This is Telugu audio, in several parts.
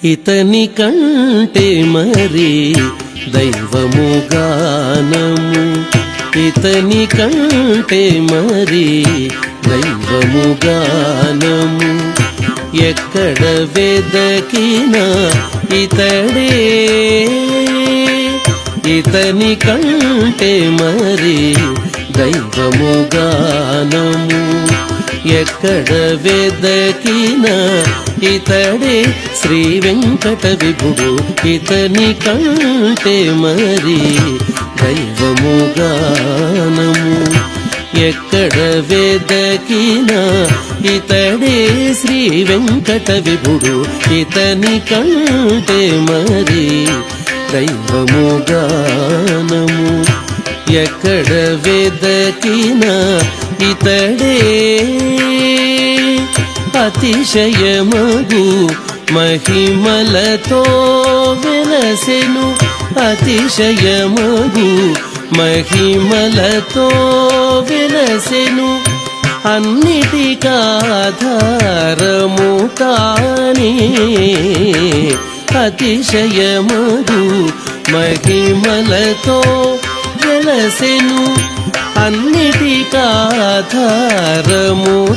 ఇతని కంటే మరి దైవము గానము, ఇతని కంటే మరి దైవము గానము. ఎక్కడ వెదకినా ఇతడే, ఇతని కంటే మరి దైవము గానము. ఎక్కడ వెదకినా ఇతడే శ్రీ వెంకట విభుడు, ఇతని కంటే మరి దైవము గానము. ఎక్కడ వెదకినా ఇతడే శ్రీ వెంకట విభుడు, ఇతని కంటే మరి దైవము గానము. ఎక్కడ వెదకినా ఇతడే అతిశయమగు మహిమలతో వెలసెను, అతిశయమగు మహిమలతో వెలసెను. అన్నిటికాధారము తానే, అతిశయమగు మహిమలతో వెలసెను. అన్నిటికాధారము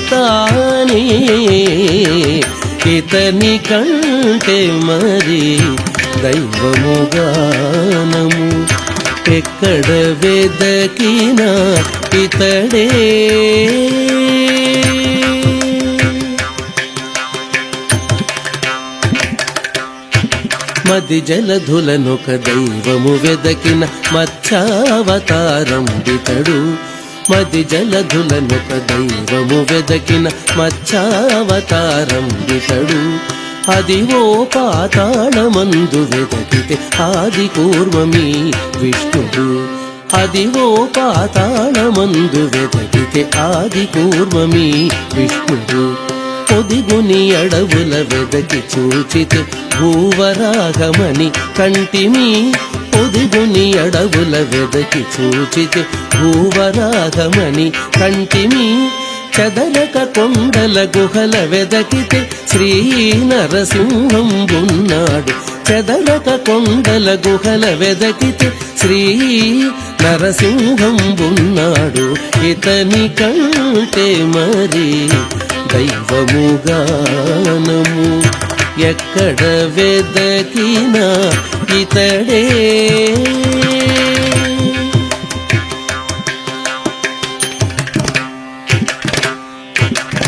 తానే, ఇతని కంటే మరి దైవము గానము. ఎక్కడ వెదకినా ఇతడే. మది జలధులనొక దైవము వెదకిన మత్స్యావతారం ఇతడు, మది జలధులనొక దైవము వెదకిన మత్స్యావతారం ఇతడు. అదివో పాతాళమందు వెదకితే ఆది కూర్మమీ విష్ణుడు, అదివో పాతాళమందు వెదకితే ఆది కూర్మమీ విష్ణుడు. పొదిగుని అడవుల వెదకి చూచితే భూవరాగమని కంటిమి, పొదిగుని అడవుల వెదకి చూచితే భూవరాగమని కంటిమి. చదరక కొండల గుహల వెదకితే శ్రీ నరసింహంబున్నాడు, చదరక కొండల గుహల వెదకితే శ్రీ నరసింహంబున్నాడు. ఇతని కంటే మరి దైవము గానము. ఎక్కడ వెదకినా ఇతడే.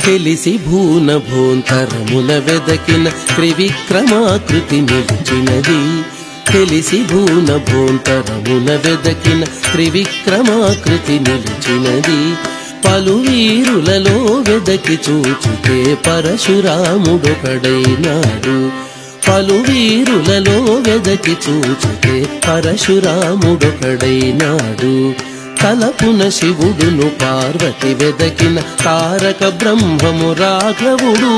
తెలిసి భూన భూంతరమున వెదకిన త్రివిక్రమాకృతి నిలిచినది, తెలిసి భూన భూంతరమున వెదకిన త్రివిక్రమాకృతి నిలిచినది. పలు వీరులలో వెదకి చూచితే పరశురాముడొకడైనాడు, పలు వీరులలో వెదకి చూచితే పరశురాముడొకడైనాడు. తలపున శివుడును పార్వతి వెదకిన తారక బ్రహ్మము రాఘవుడు,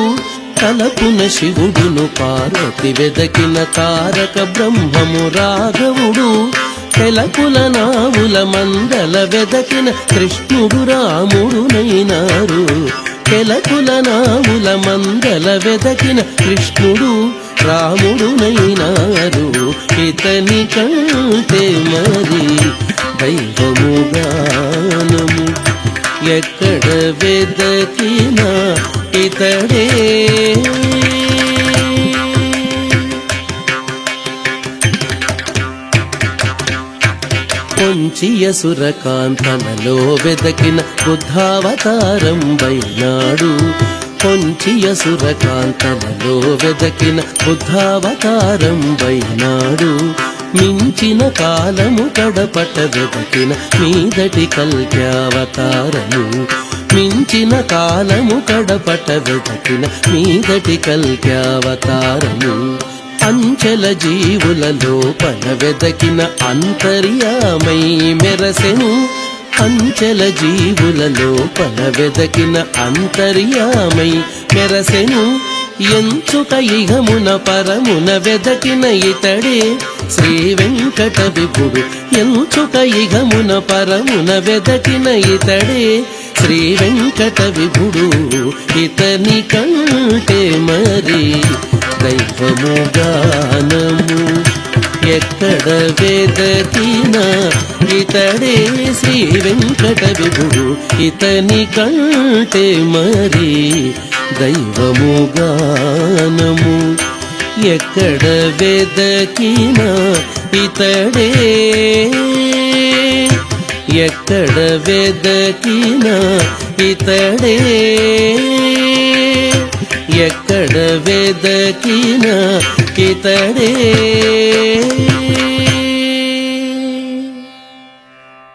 తలపున శివుడును పార్వతి వెదకిన తారక బ్రహ్మము రాఘవుడు. తెలకుల నావుల మందల వెదకిన కృష్ణుడు రాముడునైనారు, తెలకుల నావుల మందల వెదకిన కృష్ణుడు రాముడునైనారు. ఇతని కంటే మరి దైవము గానము. ఎక్కడ వెదకినా ఇతడే. కొంచియ సురకాంతనలో వెదకిన బుద్ధావతారం వైనాడు, కొంచియ సురకాంతనలో వెదకిన బుద్ధావతారం వైనాడు. మించిన కాలము కడపట వెదకిన మీదటి కల్క్యావతారము, మించిన కాలము కడపట వెదకిన మీదటి కల్క్యావతారము. అంచెల జీవుల లోపల వెదకిన అంతర్యామై మెరసెను, అంచెల జీవుల లోపల వెదకిన అంతర్యామై మెరసెను. ఎంచుక ఇహమున పరమున వెదకిన ఇతడే శ్రీ వెంకట విభుడు, ఎంచుక ఇహమున పరమున వెదకిన ఇతడే శ్రీ వెంకట విభుడు. ఇతని కంటే మరి దైవము గానము. ఎక్కడ వెదకినా ఇతడే శ్రీ వెంకట విభుడు, ఇతని కంటే మరి దైవము గానము. ఎక్కడ వెదకినా ఇతడే, ఎక్కడ వెదకినా ఇతడే, ఎక్కడ వెదకినా ఇతడే.